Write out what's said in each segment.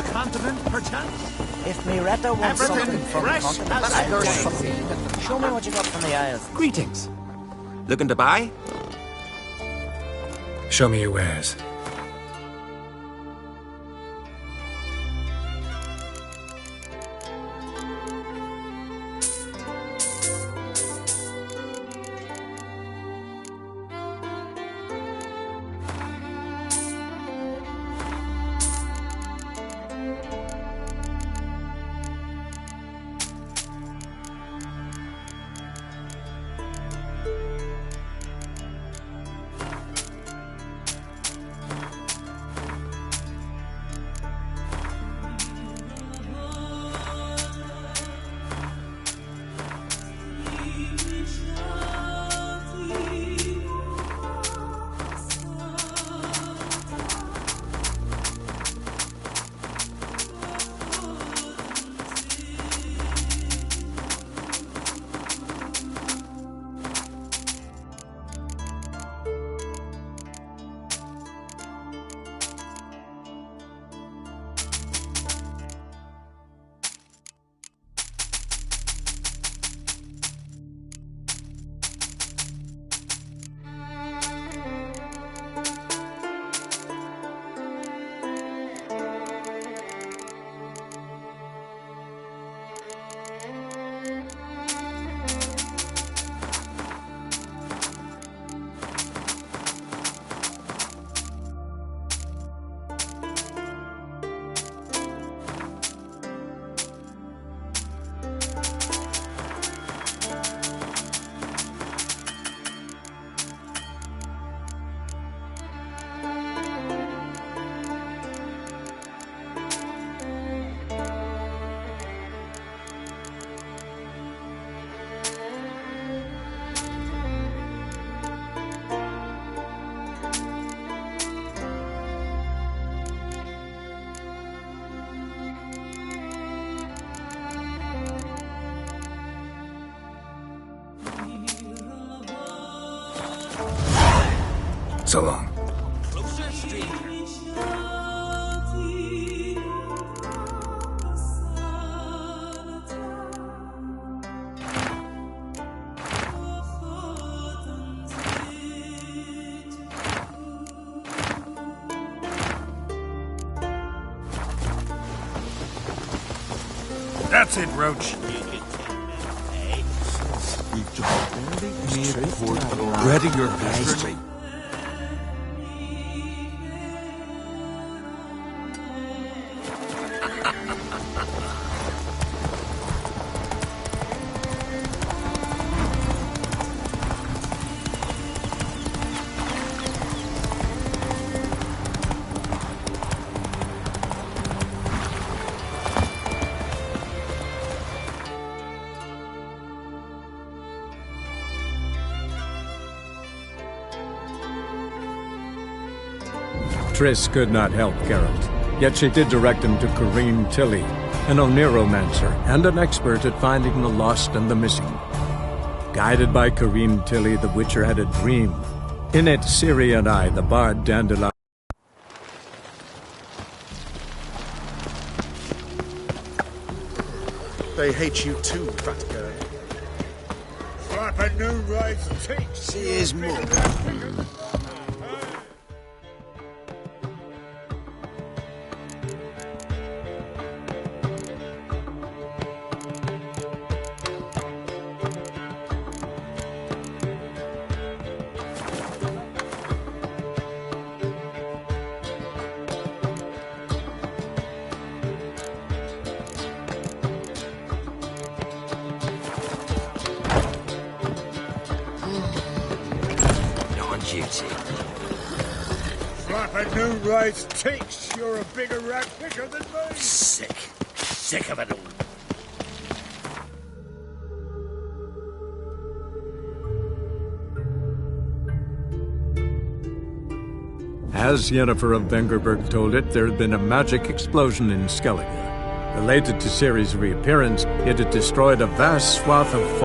the continent, perchance? If Miretta wants Everything something from the fresh continent, as I'll a do daisy. something. Show me what you got from the Isles. Greetings. Looking to buy? Show me your wares. So long. Closer, stranger. That's it, Roach. Ready your pastry. Triss could not help Geralt, yet she did direct him to Kareem Tilly, an Oniromancer and an expert at finding the lost and the missing. Guided by Kareem Tilly, the Witcher had a dream. In it, Ciri and I, the bard Dandelion. They hate you too, fat guy. Flap a new rise takes. See his move. Duty. Flap a new rise takes. You're a bigger rat picker than me. Sick. Sick of it all. As Yennefer of Vengerberg told it, there had been a magic explosion in Skellige. Related to Ciri's reappearance, it had destroyed a vast swath of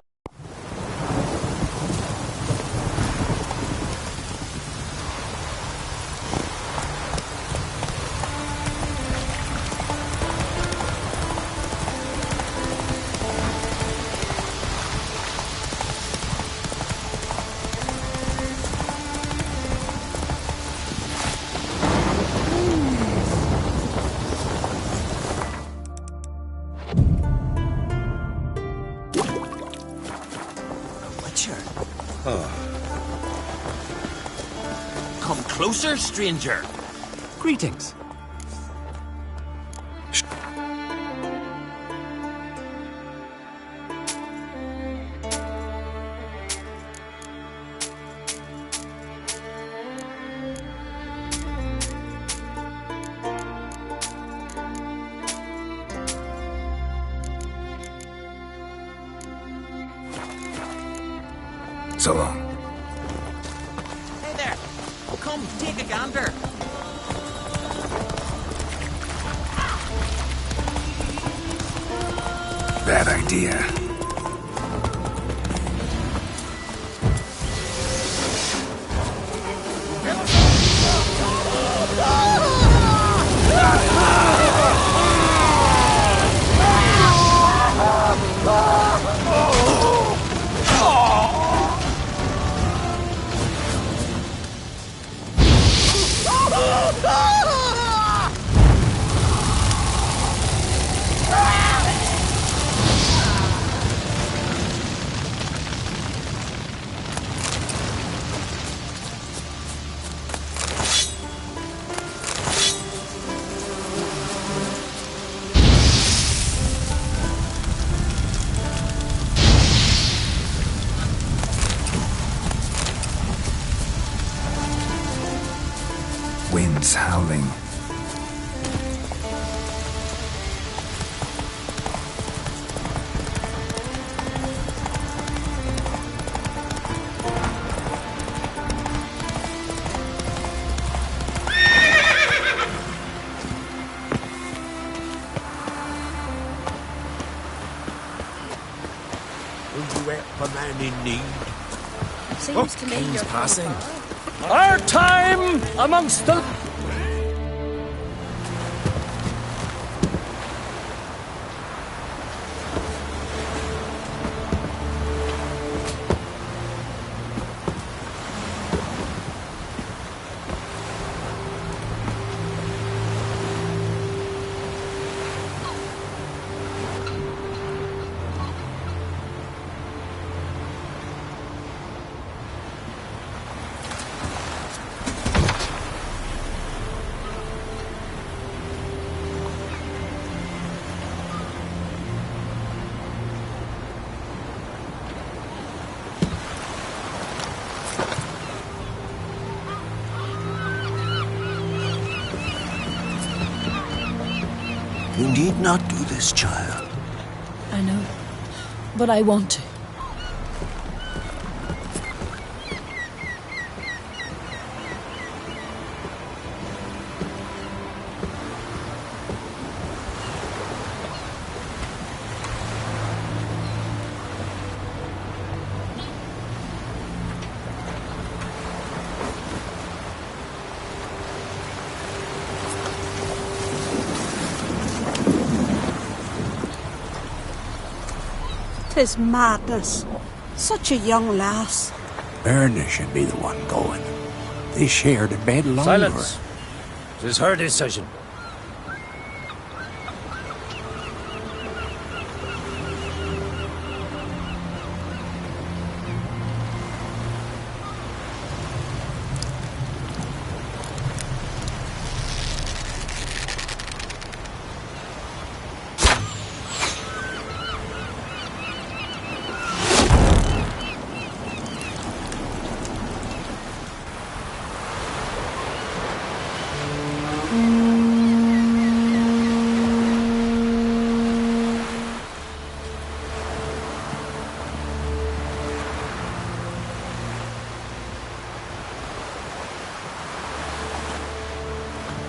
Come closer, stranger. Greetings. So long. Hey there. Come, take a gander. Bad idea. Wind's howling. Will you help a man in need? Seems to me King's you're passing. Our time amongst the... You need not do this, child. I know, but I want to. Tis madness. Such a young lass. Erna should be the one going. They shared a bed longer. Silence. It is her decision.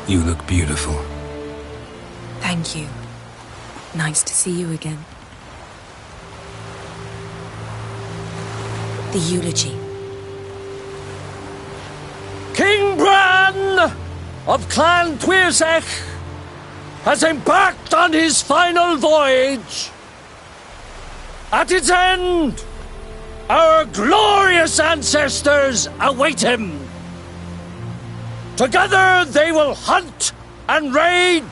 You look beautiful. Thank you. Nice to see you again. The eulogy. King Bran of Clan Tuirsech has embarked on his final voyage. At its end, our glorious ancestors await him. Together they will hunt and raid.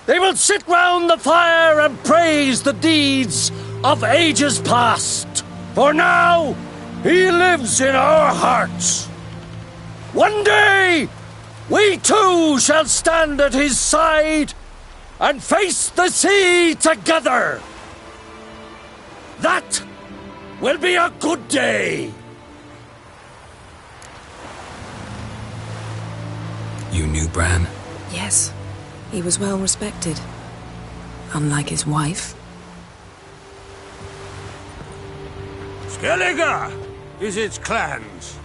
They will sit round the fire and praise the deeds of ages past. For now, He lives in our hearts. One day, we too shall stand at his side and face the sea together. That will be a good day. You knew Bran? Yes, he was well respected. Unlike his wife. Skellige is its clans.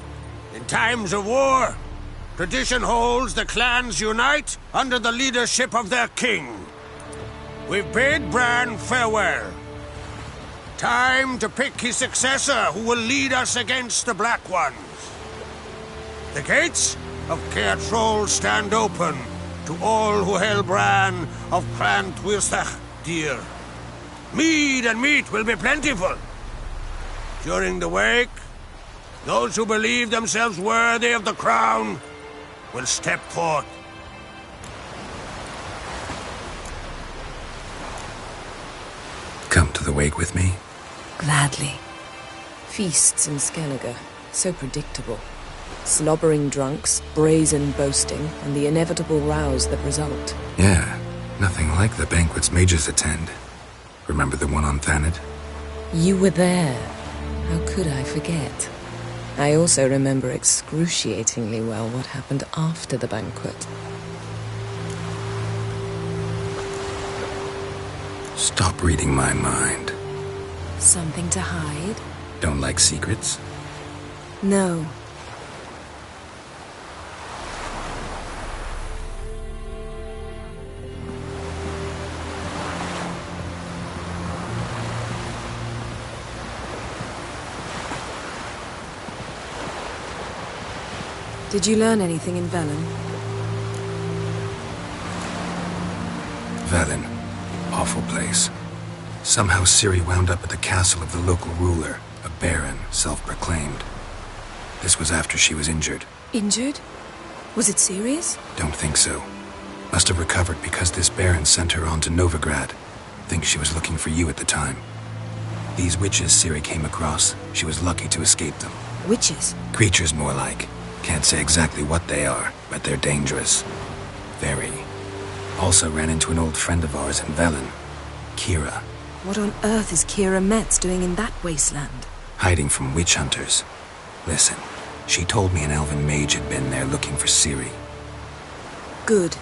In times of war, tradition holds the clans unite under the leadership of their king. We've bid Bran farewell. Time to pick his successor who will lead us against the Black Ones. The gates of Caer Troll stand open to all who hail Bran of Clan Twisach dear. Mead and meat will be plentiful. During the wake, those who believe themselves worthy of the crown will step forth. Come to the wake with me? Gladly. Feasts in Skellige, so predictable. Slobbering drunks, brazen boasting, and the inevitable rows that result. Yeah, nothing like the banquets mages attend. Remember the one on Thanedd? You were there. How could I forget? I also remember excruciatingly well what happened after the banquet. Stop reading my mind. Something to hide? Don't like secrets? No. Did you learn anything in Velen? Velen. Awful place. Somehow Ciri wound up at the castle of the local ruler, a baron, self-proclaimed. This was after she was injured. Injured? Was it serious? Don't think so. Must have recovered because this baron sent her on to Novigrad. Think she was looking for you at the time. These witches Ciri came across, she was lucky to escape them. Witches? Creatures more like. Can't say exactly what they are, but they're dangerous. Very. Also ran into an old friend of ours in Velen, Kira. What on earth is Kira Metz doing in that wasteland? Hiding from witch hunters. Listen, she told me an elven mage had been there looking for Ciri. Good.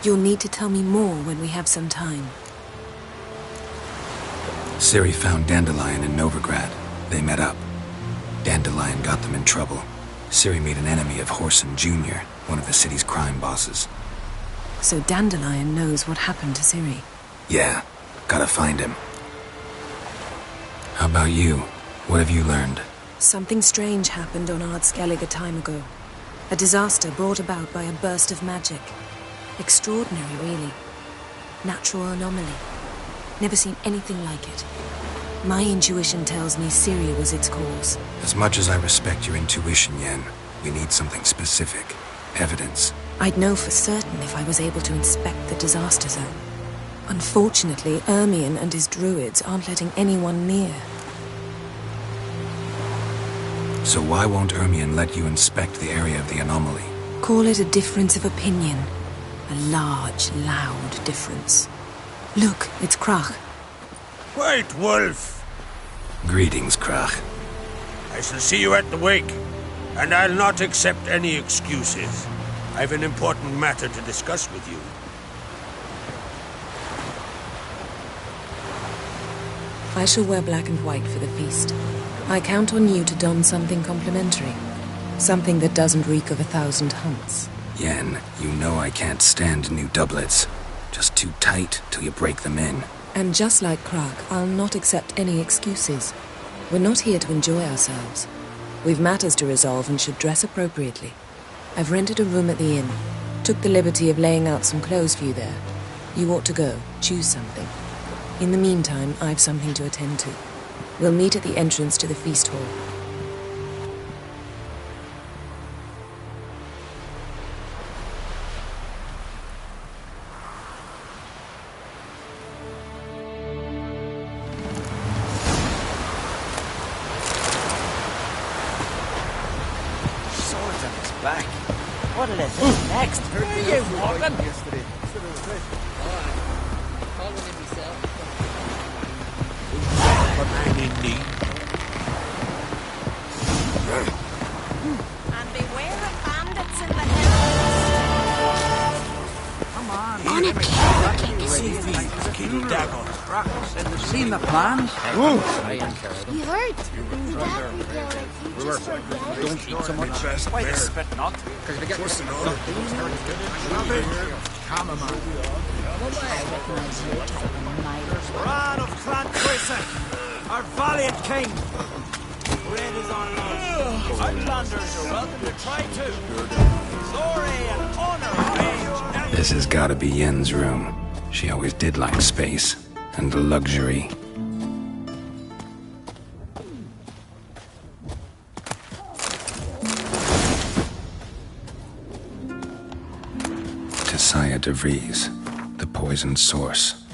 You'll need to tell me more when we have some time. Ciri found Dandelion in Novigrad. They met up. Dandelion got them in trouble. Ciri made an enemy of Whoreson Jr., one of the city's crime bosses. So Dandelion knows what happened to Ciri. Yeah, gotta find him. How about you? What have you learned? Something strange happened on Ard Skellige a time ago. A disaster brought about by a burst of magic. Extraordinary, really. Natural anomaly. Never seen anything like it. My intuition tells me Ciri was its cause. As much as I respect your intuition, Yen, we need something specific. Evidence. I'd know for certain if I was able to inspect the disaster zone. Unfortunately, Ermion and his druids aren't letting anyone near. So why won't Ermion let you inspect the area of the anomaly? Call it a difference of opinion. A large, loud difference. Look, it's Krach. White Wolf. Greetings, Krach. I shall see you at the wake, and I'll not accept any excuses. I've an important matter to discuss with you. I shall wear black and white for the feast. I count on you to don something complimentary. Something that doesn't reek of 1,000 hunts. Yen, you know I can't stand new doublets. Just too tight till you break them in. And just like Krach, I'll not accept any excuses. We're not here to enjoy ourselves. We've matters to resolve and should dress appropriately. I've rented a room at the inn. Took the liberty of laying out some clothes for you there. You ought to go. Choose something. In the meantime, I've something to attend to. We'll meet at the entrance to the feast hall. what it is. Next. Where are you walking? But I'm in need. And beware of bandits in the hills. Come on. On it, Seen the plans? You heard? That girl, like, you just forget. Don't eat so much. Why the spit not? Bran of Clan Quissac, our valiant king. Red is on us. Outlanders are welcome to try too. Glory and honor range. This has gotta be Yen's room. She always did like space and luxury. Saya de Vries, the poisoned source,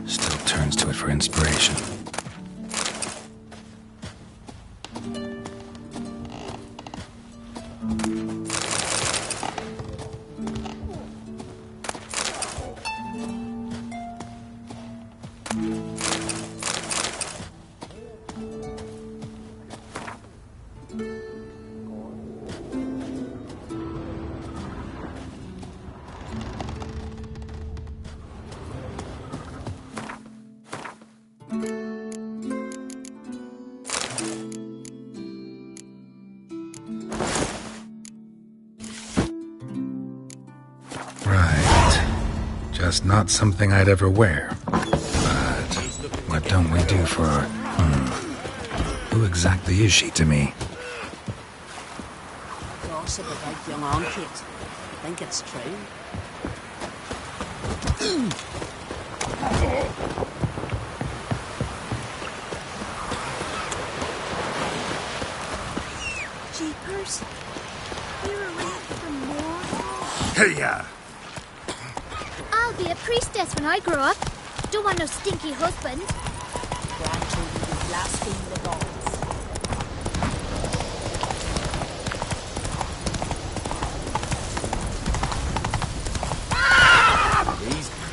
still turns to it for inspiration. Just not something I'd ever wear. But what don't we do for our... Who exactly is she to me? Gossip about young Ankit. I think it's true. Jeepers. You're around for more? Hey-ya! I'll be a priestess when I grow up. Don't want no stinky husband. Grandchildren who blaspheme the gods.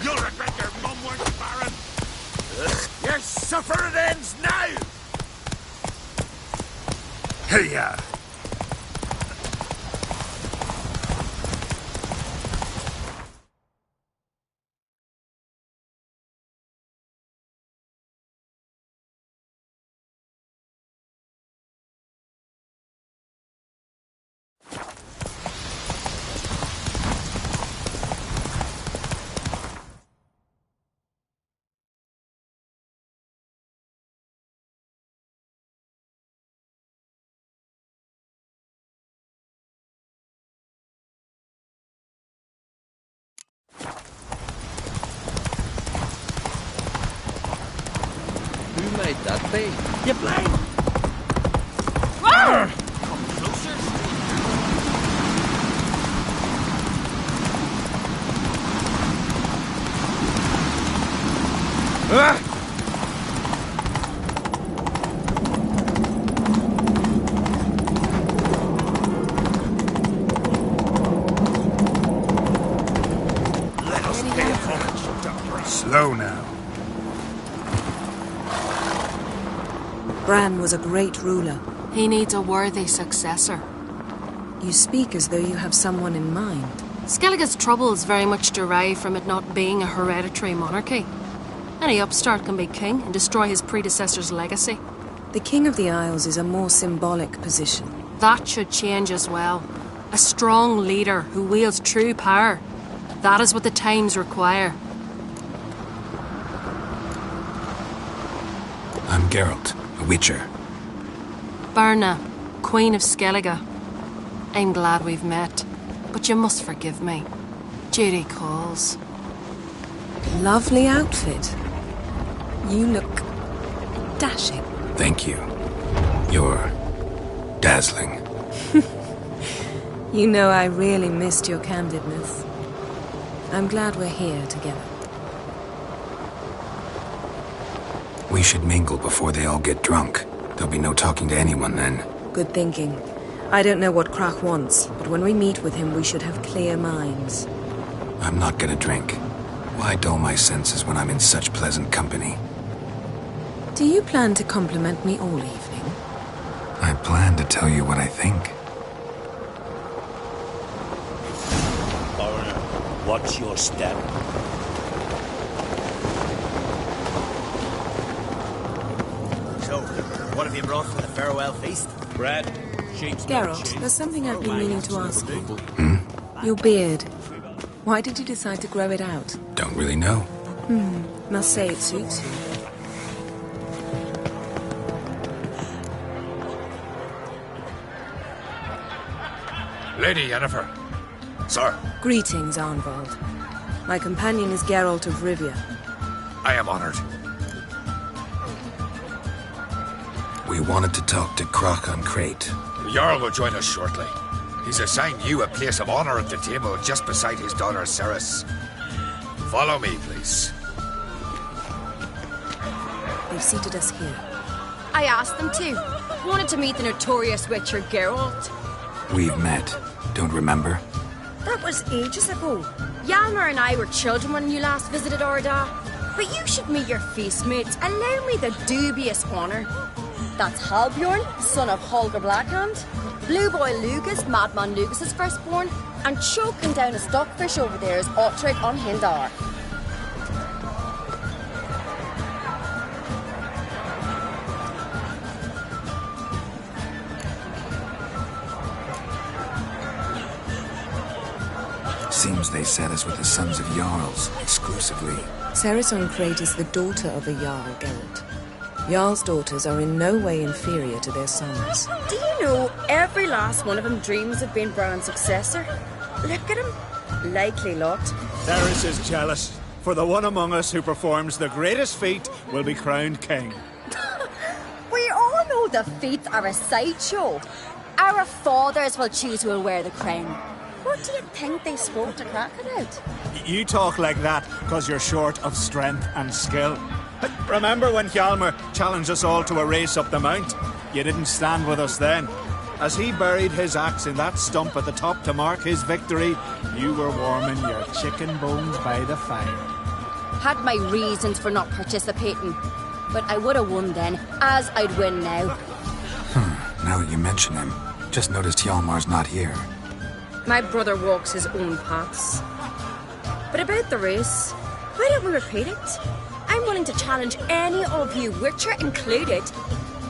You'll regret your mum weren't barren. Your suffering ends now. Hey-ya! Who might that be? You blind! Come closer. Let us pay homage. Slow now. Bran was a great ruler. He needs a worthy successor. You speak as though you have someone in mind. Skellige's troubles very much derive from it not being a hereditary monarchy. Any upstart can be king and destroy his predecessor's legacy. The King of the Isles is a more symbolic position. That should change as well. A strong leader who wields true power. That is what the times require. I'm Geralt, a Witcher. Berna, Queen of Skellige. I'm glad we've met, but you must forgive me. Duty calls. Lovely outfit. You look dashing. Thank you. You're dazzling. You know I really missed your candidness. I'm glad we're here together. We should mingle before they all get drunk. There'll be no talking to anyone then. Good thinking. I don't know what Crach wants, but when we meet with him, we should have clear minds. I'm not gonna drink. Why dull my senses when I'm in such pleasant company? Do you plan to compliment me all evening? I plan to tell you what I think. Foreigner, watch your step. So, what have you brought for the farewell feast? Bread. Geralt, there's something I've been meaning to ask you. Your beard. Why did you decide to grow it out? Don't really know. Must say it suits you. Lady Yennefer. Sir. Greetings, Arnvald. My companion is Geralt of Rivia. I am honored. We wanted to talk to Crach on Crate. The Jarl will join us shortly. He's assigned you a place of honor at the table just beside his daughter Ceres. Follow me, please. They've seated us here. I asked them to. Wanted to meet the notorious witcher Geralt. We've met. Don't remember? That was ages ago. Hjalmar and I were children when you last visited Orda. But you should meet your feast mates. Allow me the dubious honour. That's Halbjorn, son of Holger Blackhand. Blue Boy Lugas, Madman Lugas' firstborn. And choking down a stockfish over there is Ottrig on Hindar. Seems they set us with the sons of Jarls, exclusively. Ceres on Crate is the daughter of a Jarl, Geralt. Jarl's daughters are in no way inferior to their sons. Do you know every last one of them dreams of being Bran's successor? Look at him. Likely lot. Ceres is jealous, for the one among us who performs the greatest feat will be crowned king. We all know the feats are a sideshow. Our fathers will choose who will wear the crown. What do you think they spoke to Crach about? You talk like that because you're short of strength and skill. Remember when Hjalmar challenged us all to a race up the mount? You didn't stand with us then. As he buried his axe in that stump at the top to mark his victory, you were warming your chicken bones by the fire. Had my reasons for not participating. But I would have won then, as I'd win now. Now that you mention him, just noticed Hjalmar's not here. My brother walks his own paths. But about the race, why don't we repeat it? I'm willing to challenge any of you, Witcher included.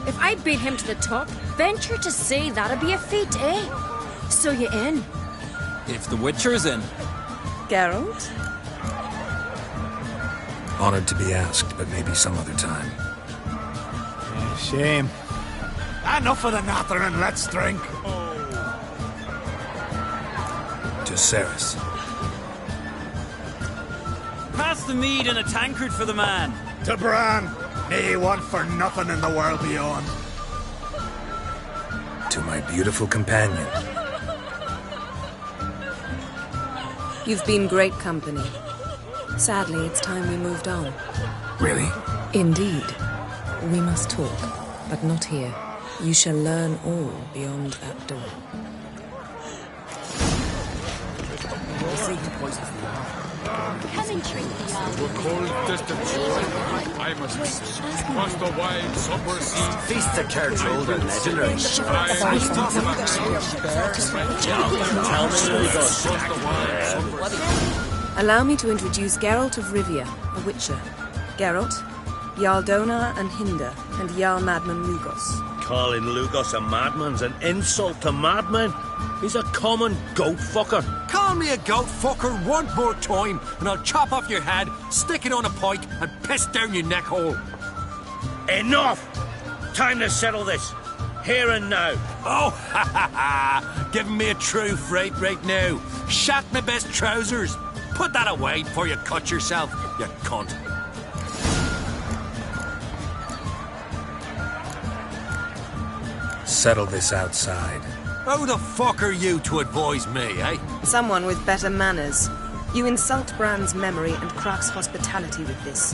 If I beat him to the top, venture to say that'd be a feat, eh? So you in? If the Witcher's in. Geralt? Honored to be asked, but maybe some other time. Shame. Enough of the nattering, let's drink. To Ceres. Pass the mead in a tankard for the man. To Bran. May he want for nothing in the world beyond. To my beautiful companion. You've been great company. Sadly, it's time we moved on. Really? Indeed. We must talk, but not here. You shall learn all beyond that door. We'll see who poisons the arm. Come and drink the arm. We're cold distance I must cross the wide summer sea. Feasts are charged older and legendary. Allow me to introduce Geralt of Rivia, a witcher. Geralt, Jarl Donar and Hinder, and Jarl Madman Lugos. Calling Lugos a madman's an insult to madmen. He's a common goat fucker. Call me a goat fucker one more time, and I'll chop off your head, stick it on a pike, and piss down your neck hole. Enough! Time to settle this. Here and now. Oh, ha ha ha! Giving me a true fright right now. Shat my best trousers. Put that away before you cut yourself, you cunt. Settle this outside. Who the fuck are you to advise me, eh? Someone with better manners. You insult Bran's memory and Crach's hospitality with this.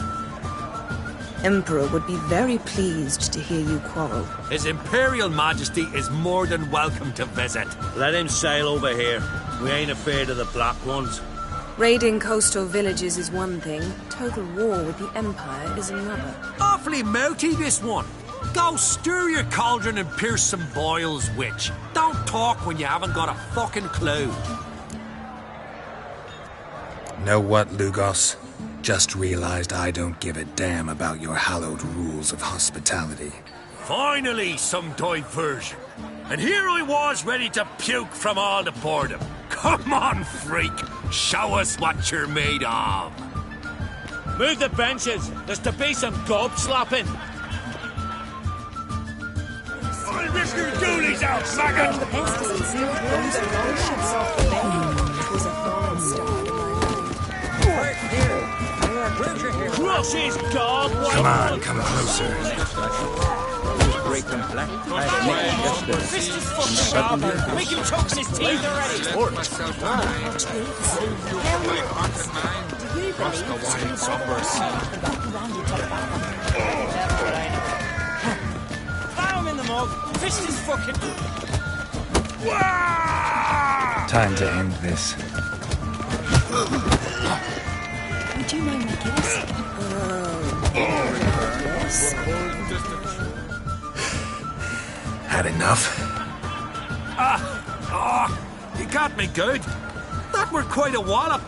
Emperor would be very pleased to hear you quarrel. His Imperial Majesty is more than welcome to visit. Let him sail over here. We ain't afraid of the black ones. Raiding coastal villages is one thing. Total war with the Empire is another. Awfully mouty, this one. Go stir your cauldron and pierce some boils, witch. Don't talk when you haven't got a fucking clue. Know what, Lugos? Just realized I don't give a damn about your hallowed rules of hospitality. Finally, some diversion. And here I was ready to puke from all the boredom. Come on, freak. Show us what you're made of. Move the benches. There's to be some gob slapping. I'll rip your doolies out, maggot! Crush his gob! Come on, come closer. Break them black. Fist is fucking sharp. Make him chokes his teeth already. Cross the wide somber sea. Throw him in the mug. Fist is fucking... Time to end this. Would you mind making us? Yes. Had enough? You got me good. That were quite a wallop.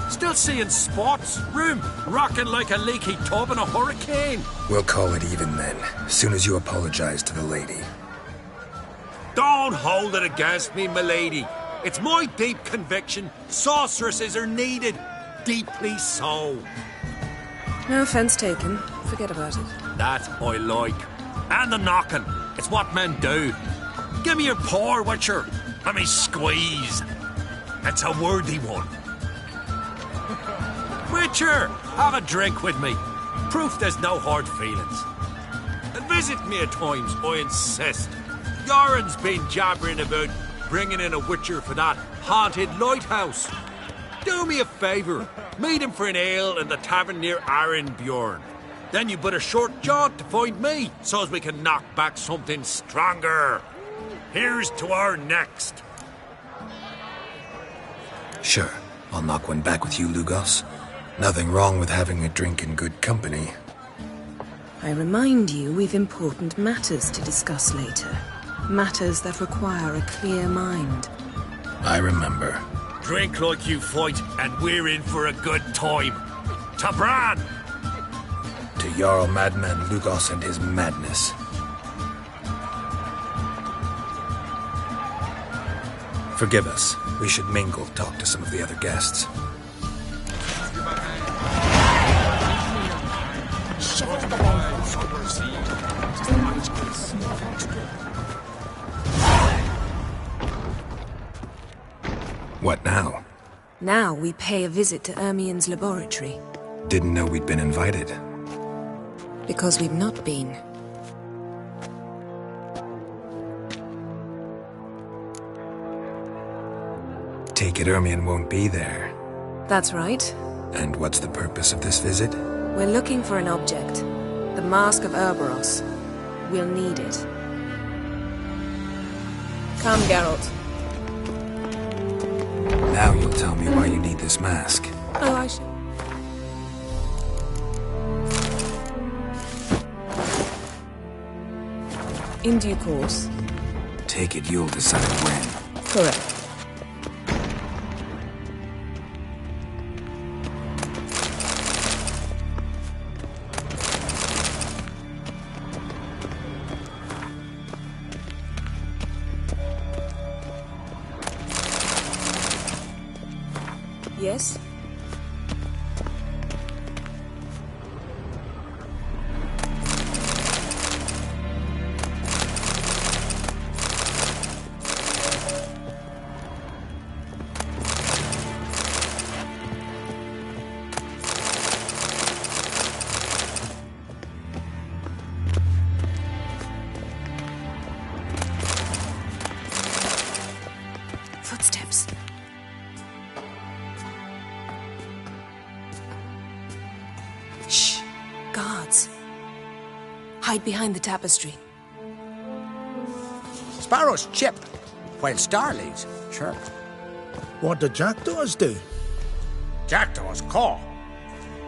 Still seeing spots, room rocking like a leaky tub in a hurricane. We'll call it even then, as soon as you apologize to the lady. Don't hold it against me, milady. It's my deep conviction sorceresses are needed. Deeply so. No offense taken. Forget about it. That I like. And the knocking. It's what men do. Give me your paw, Witcher. Let me squeeze. It's a worthy one. Witcher, have a drink with me. Proof there's no hard feelings. And visit me at times, I insist. Yoren's been jabbering about bringing in a Witcher for that haunted lighthouse. Do me a favour. Meet him for an ale in the tavern near Arenbjorn. Then you but a short jaunt to find me, so as we can knock back something stronger. Here's to our next. Sure, I'll knock one back with you, Lugos. Nothing wrong with having a drink in good company. I remind you we've important matters to discuss later. Matters that require a clear mind. I remember. Drink like you fight, and we're in for a good time. To Bran! To Jarl Madman Lugos and his madness. Forgive us. We should mingle, talk to some of the other guests. What now? Now we pay a visit to Ermien's laboratory. Didn't know we'd been invited. Because we've not been. Take it Ermien won't be there. That's right. And what's the purpose of this visit? We're looking for an object. The Mask of Ouroboros. We'll need it. Come, Geralt. Now you'll tell me why you need this mask. Oh, I should. In due course. Take it you'll decide when. Correct. Yes? Footsteps. Shh. Guards. Hide behind the tapestry. Sparrows chip, while starlings chirp. What do jackdaws do? Jackdaws caw.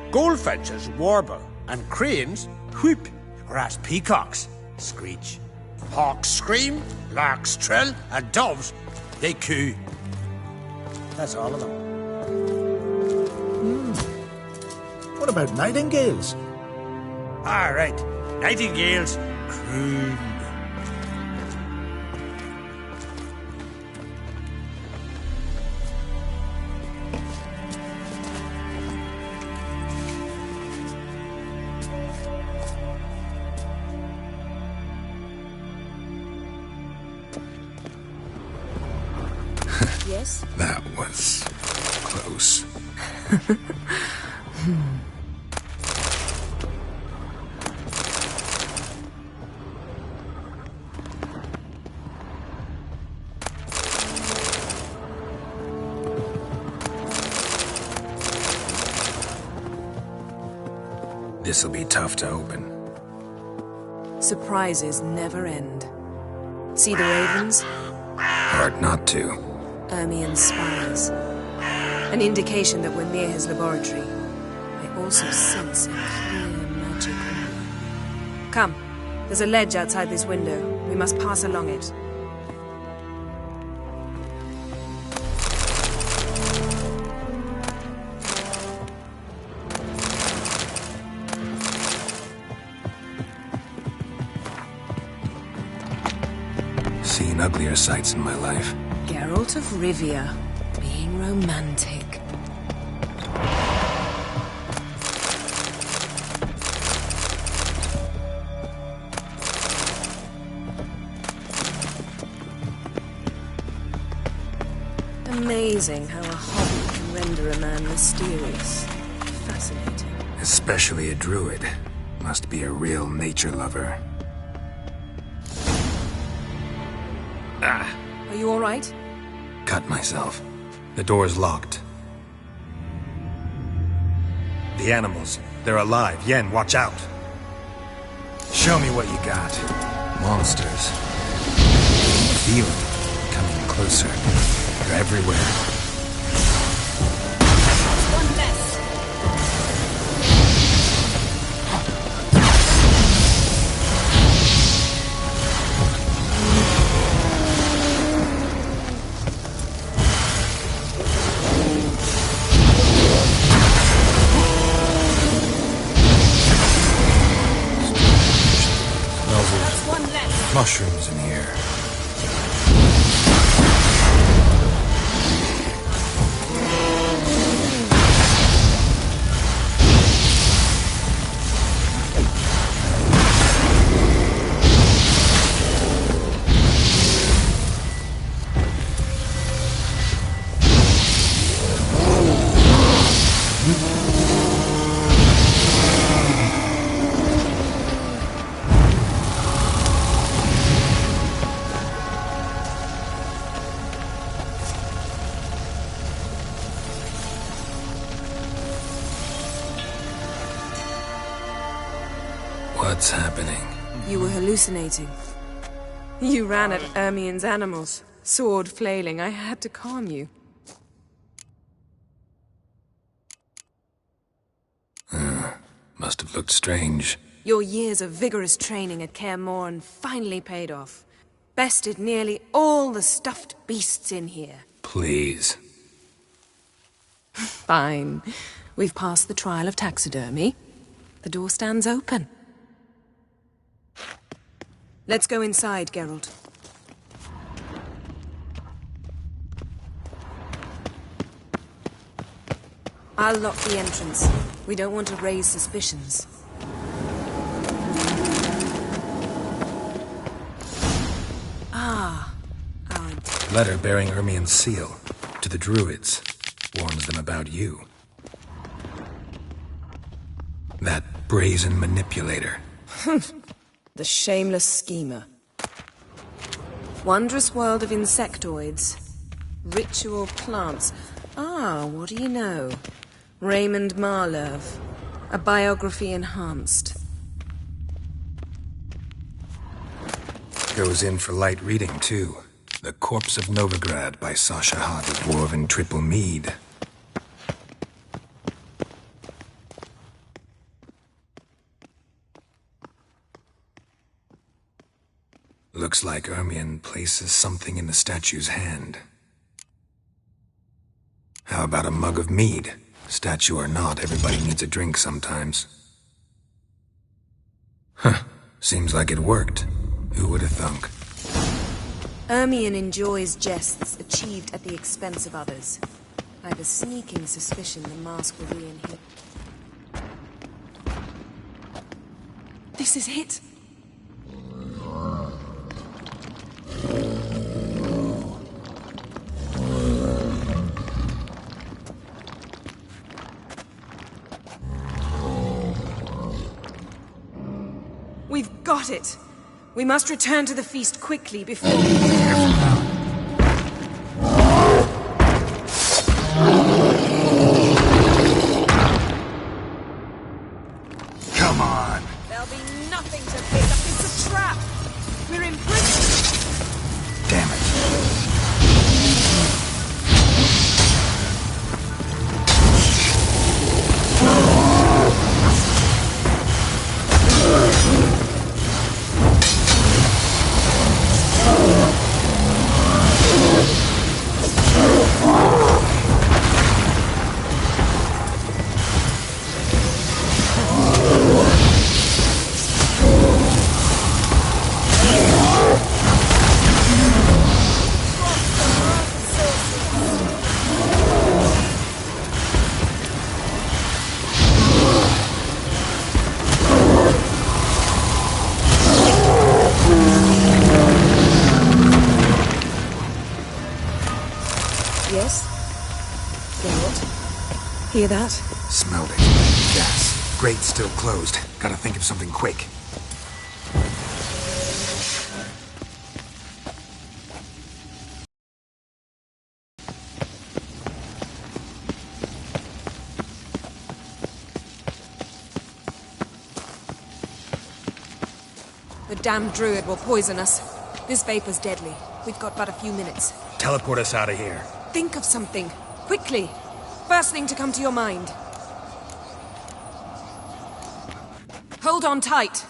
Goldfinches warble, and cranes whoop, whereas peacocks screech. Hawks scream, larks trill, and doves, they coo. That's all of them. What about nightingales? All right, nightingales croon. Yes? That was close. This'll be tough to open. Surprises never end. See the ravens? Hard not to. Ermien's spies. An indication that we're near his laboratory. I also sense a clear magic aura. Come. There's a ledge outside this window. We must pass along it. Seen uglier sights in my life. Geralt of Rivia, being romantic. Amazing how a hobby can render a man mysterious. Fascinating. Especially a druid. Must be a real nature lover. Are you all right? Cut myself. The door's locked. The animals. They're alive. Yen, watch out. Show me what you got. Monsters. Feel them coming closer. They're everywhere. One less. Mushrooms in here. What's happening? You were hallucinating. You ran at Ermien's animals, sword flailing. I had to calm you. Must have looked strange. Your years of vigorous training at Kaer Morhen finally paid off. Bested nearly all the stuffed beasts in here. Please. Fine. We've passed the trial of taxidermy. The door stands open. Let's go inside, Geralt. I'll lock the entrance. We don't want to raise suspicions. Ah, our Letter bearing Ermien's seal to the druids. Warns them about you. That brazen manipulator. the shameless schemer. Wondrous world of insectoids. Ritual plants. Ah, what do you know? Raymond Marlev. A biography enhanced. Goes in for light reading, too. The Corpse of Novigrad by Sasha Hart, Dwarven Triple Mead. Looks like Ermion places something in the statue's hand. How about a mug of mead? Statue or not, everybody needs a drink sometimes. Huh. Seems like it worked. Who would have thunk? Ermion enjoys jests achieved at the expense of others. I have a sneaking suspicion the mask will be in here. This is it. We've got it. We must return to the feast quickly before... Come on! There'll be nothing to pick up. It's a trap! We're in prison! Damn it. Yes? Geralt? Hear that? Smelled it. Gas. Grate's still closed. Gotta think of something quick. The damned druid will poison us. This vapor's deadly. We've got but a few minutes. Teleport us out of here. Think of something. Quickly. First thing to come to your mind. Hold on tight.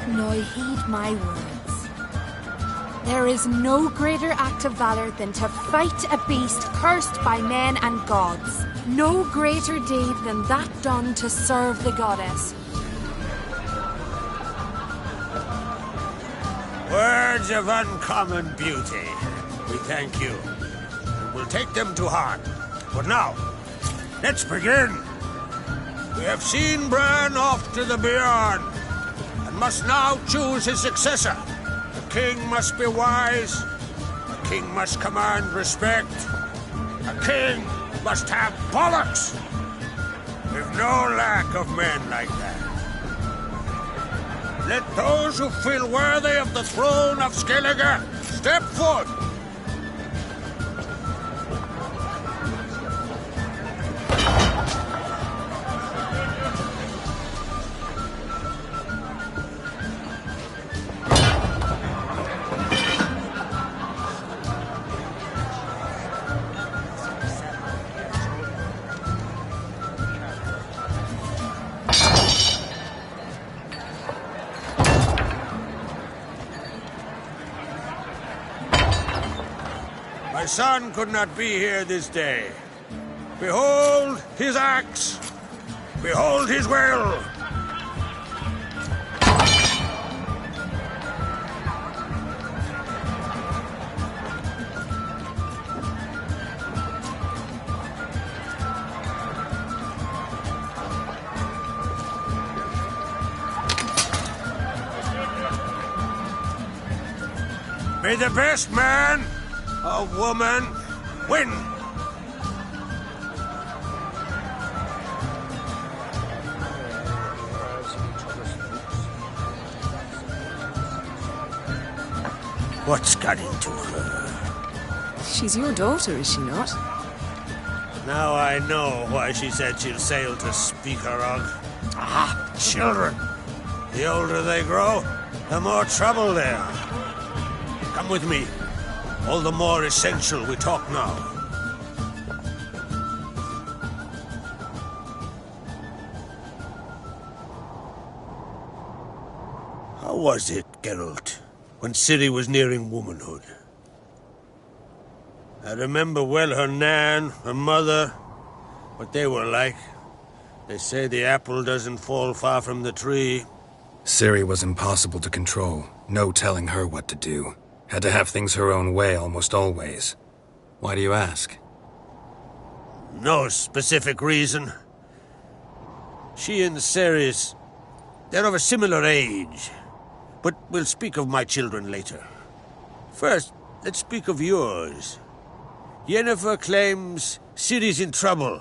Now heed my words. There is no greater act of valor than to fight a beast cursed by men and gods. No greater deed than that done to serve the goddess. Words of uncommon beauty. We thank you. And we'll take them to heart. But now, let's begin. We have seen Bran off to the beyond, and must now choose his successor. The king must be wise. The king must command respect. A king must have bollocks. We've no lack of men like that. Let those who feel worthy of the throne of Skellige step forth. My son could not be here this day. Behold his axe. Behold his will. May the best man or woman win. What's got into her? She's your daughter, is she not? Now I know why she said she'll sail to Speakerog. Ah, children. The older they grow, the more trouble they are. Come with me. All the more essential we talk now. How was it, Geralt, when Ciri was nearing womanhood? I remember well her nan, her mother, what they were like. They say the apple doesn't fall far from the tree. Ciri was impossible to control. No telling her what to do. Had to have things her own way almost always. Why do you ask? No specific reason. She and Ceres, they're of a similar age. But we'll speak of my children later. First, let's speak of yours. Yennefer claims Ciri's in trouble,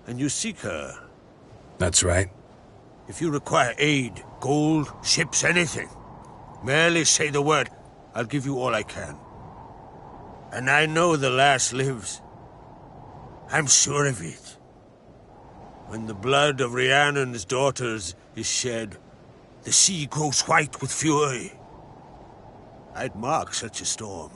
and you seek her. That's right. If you require aid, gold, ships, anything, merely say the word. I'll give you all I can. And I know the lass lives. I'm sure of it. When the blood of Rhiannon's daughters is shed, the sea grows white with fury. I'd mark such a storm.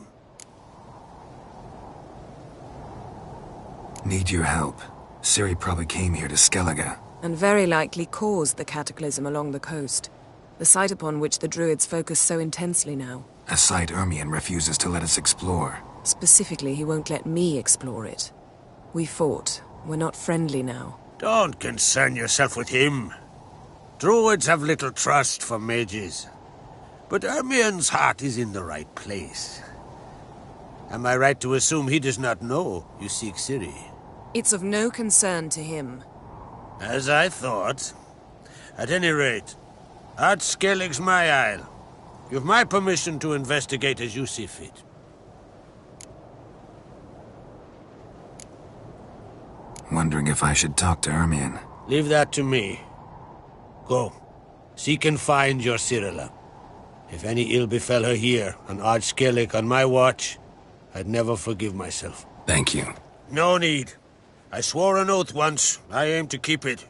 Need your help. Ciri probably came here to Skellige. And very likely caused the cataclysm along the coast. The site upon which the Druids focus so intensely now. A site Ermion refuses to let us explore. Specifically, he won't let me explore it. We fought. We're not friendly now. Don't concern yourself with him. Druids have little trust for mages. But Ermion's heart is in the right place. Am I right to assume he does not know you seek Ciri? It's of no concern to him. As I thought. At any rate, Ard Skellig's my isle. You've my permission to investigate as you see fit. Wondering if I should talk to Ermion. Leave that to me. Go. Seek and find your Cyrilla. If any ill befell her here, on Ard Skellig on my watch, I'd never forgive myself. Thank you. No need. I swore an oath once. I aim to keep it.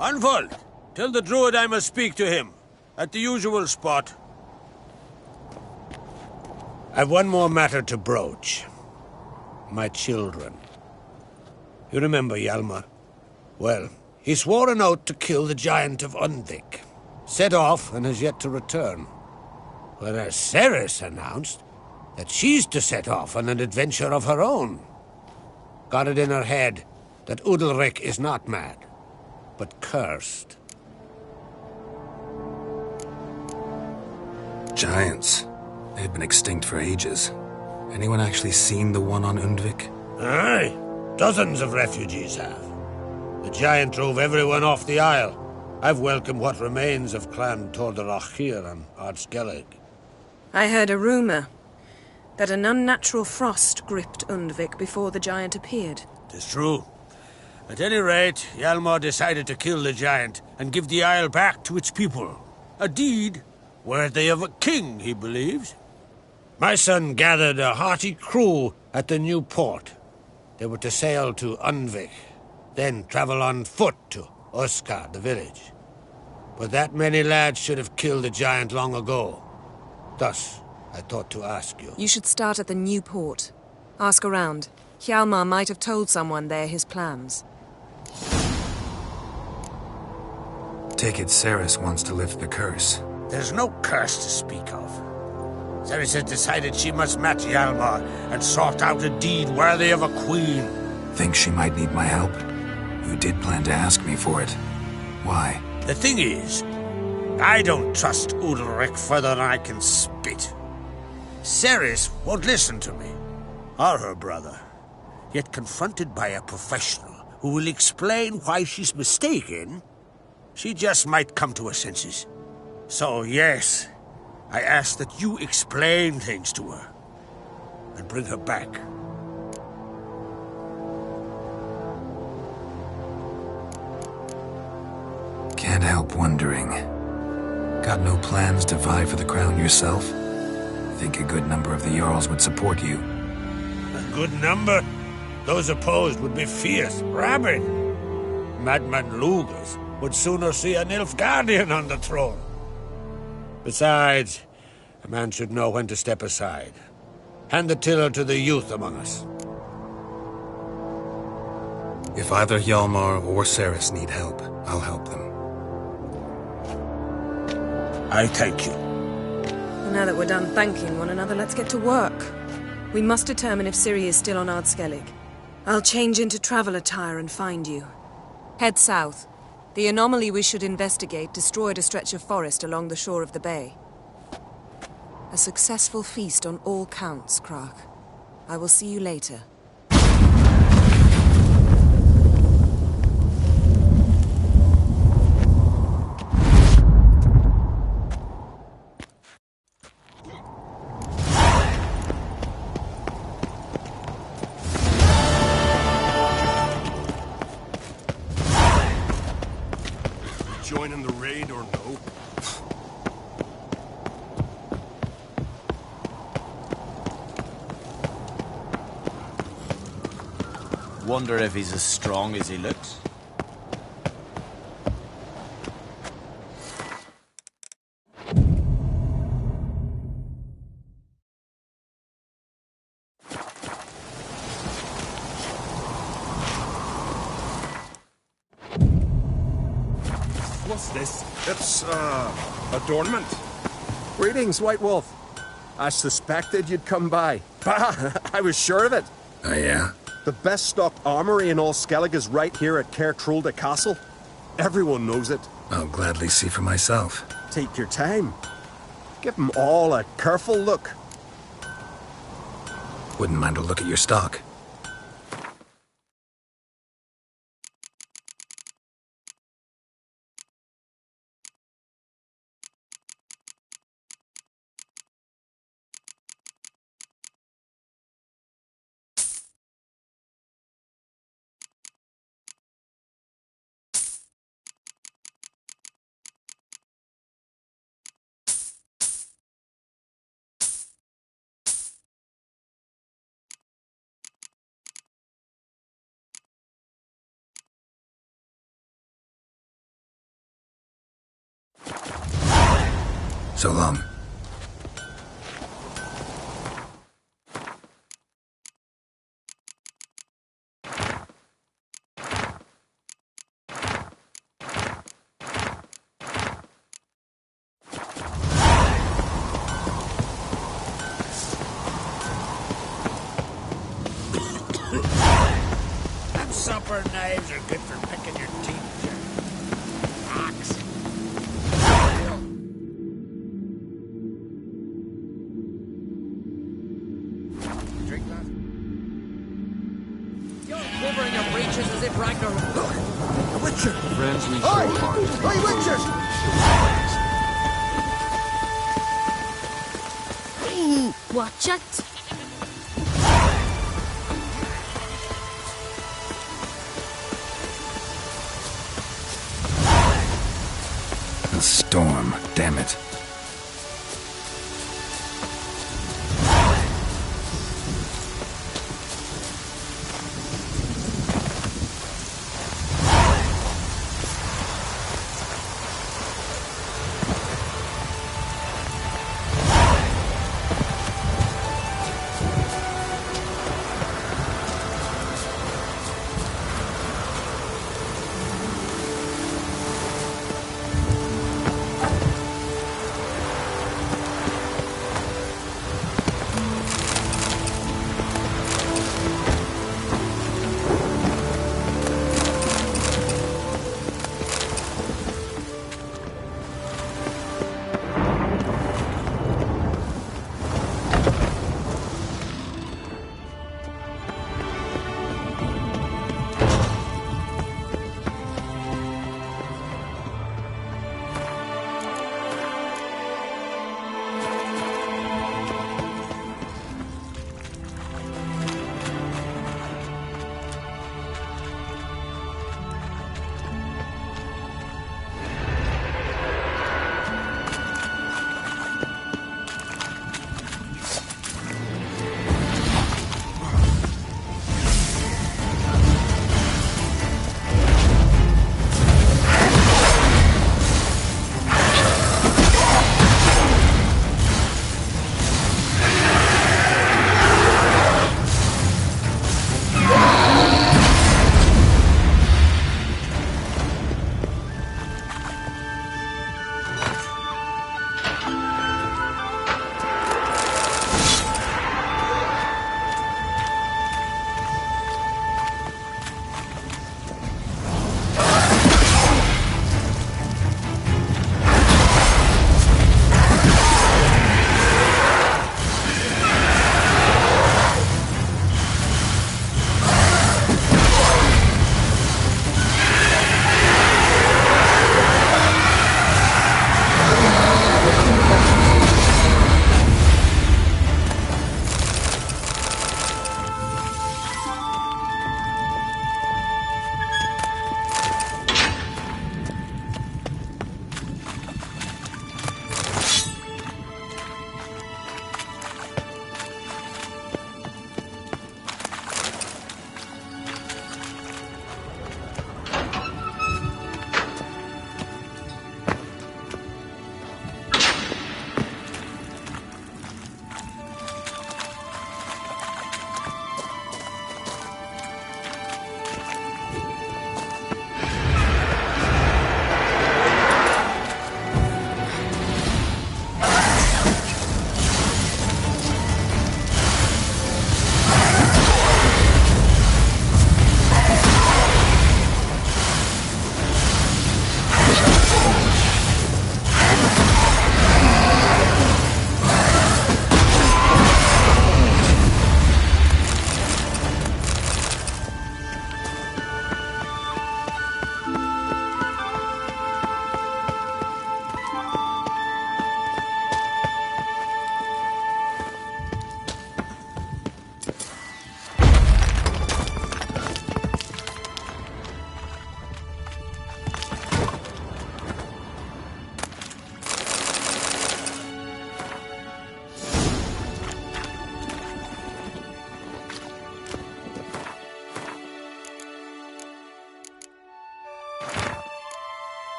Unfold! Tell the druid I must speak to him. At the usual spot. I've one more matter to broach. My children. You remember Hjalmar? Well, he swore an oath to kill the giant of Undvik. Set off and has yet to return. Whereas Ceres announced that she's to set off on an adventure of her own. Got it in her head that Udalric is not mad, but cursed. Giants. They've been extinct for ages. Anyone actually seen the one on Undvik? Aye. Dozens of refugees have. The giant drove everyone off the isle. I've welcomed what remains of Clan Tordarach here on Ard Skellig. I heard a rumor that an unnatural frost gripped Undvik before the giant appeared. 'Tis true. At any rate, Hjalmar decided to kill the giant and give the isle back to its people. A deed worthy of a king, he believes. My son gathered a hearty crew at the new port. They were to sail to Undvik, then travel on foot to Oskar, the village. But that many lads should have killed the giant long ago. Thus, I thought to ask you. You should start at the new port. Ask around. Hjalmar might have told someone there his plans. Take it Ceres wants to lift the curse. There's no curse to speak of. Ceres has decided she must match Hjalmar and sort out a deed worthy of a queen. Think she might need my help? You did plan to ask me for it. Why? The thing is, I don't trust Udalric further than I can spit. Ceres won't listen to me, or her brother. Yet confronted by a professional who will explain why she's mistaken, she just might come to her senses. So yes, I ask that you explain things to her and bring her back. Can't help wondering. Got no plans to vie for the crown yourself? Think a good number of the Jarls would support you. A good number? Those opposed would be fierce, rabid. Madman Lugas would sooner see an Nilfgaardian on the throne. Besides, a man should know when to step aside. Hand the tiller to the youth among us. If either Hjalmar or Cerys need help, I'll help them. I thank you. And now that we're done thanking one another, let's get to work. We must determine if Ciri is still on Ardskellig. I'll change into travel attire and find you. Head south. The anomaly we should investigate destroyed a stretch of forest along the shore of the bay. A successful feast on all counts, Krag. I will see you later. Joining the raid or no? Wonder if he's as strong as he looks. What's this? It's, adornment. Greetings, White Wolf. I suspected you'd come by. Bah! I was sure of it. Oh, yeah? The best stocked armory in all Skellig is right here at Caer Trolde Castle. Everyone knows it. I'll gladly see for myself. Take your time. Give them all a careful look. Wouldn't mind a look at your stock. So long. Them supper knives are good for picking your teeth, Jack. Axe. Drink that. You're quivering your breeches as if Ragnarok. Look! A Witcher! Friends we Oi! show heart. Oi, Witchers! Watch it. A storm, damn it.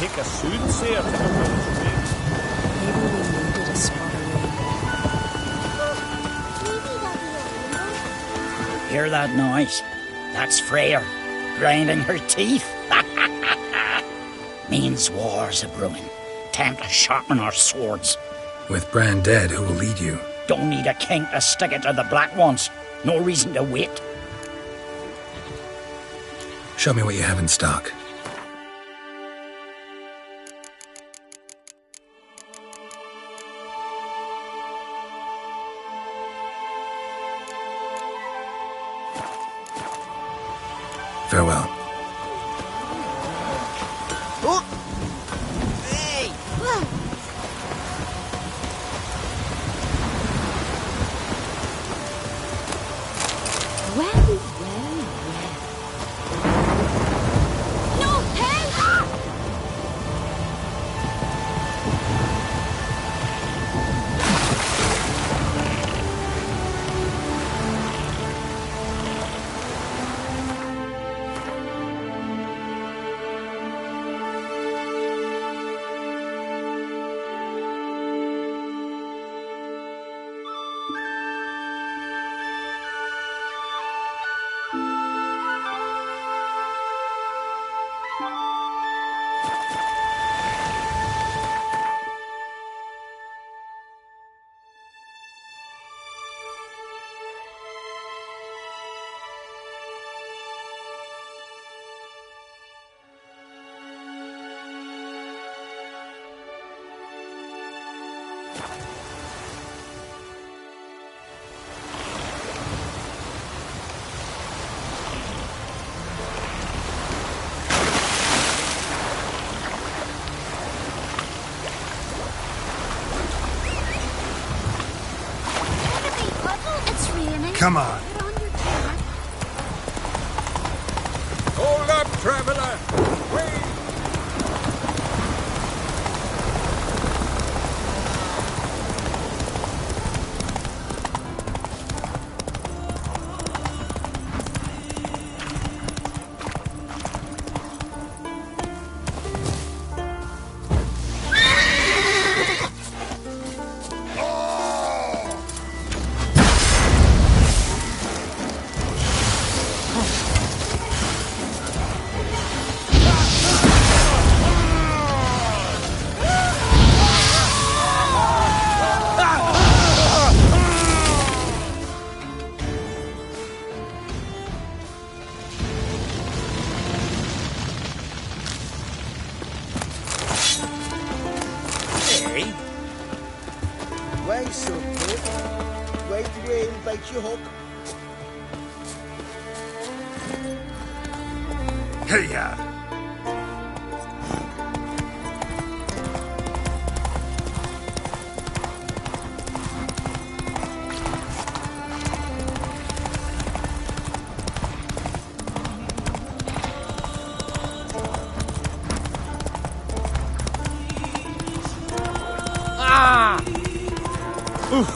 take a soothsayer to the village grave. Maybe we needed a spot of rain. Hear that noise? That's Freya, grinding her teeth. Means war's a brewing. Time to sharpen our swords. With Bran dead, who will lead you? Don't need a king to stick it to the Black Ones. No reason to wait. Show me what you have in stock. Farewell. Oh! Hey! Well, well, well. No, hey! Come on. Hold up, traveler! Wait! Why so quick? Wait whale bite your hook. Hey-ya! Ah! Oof.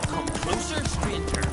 Come closer, stranger.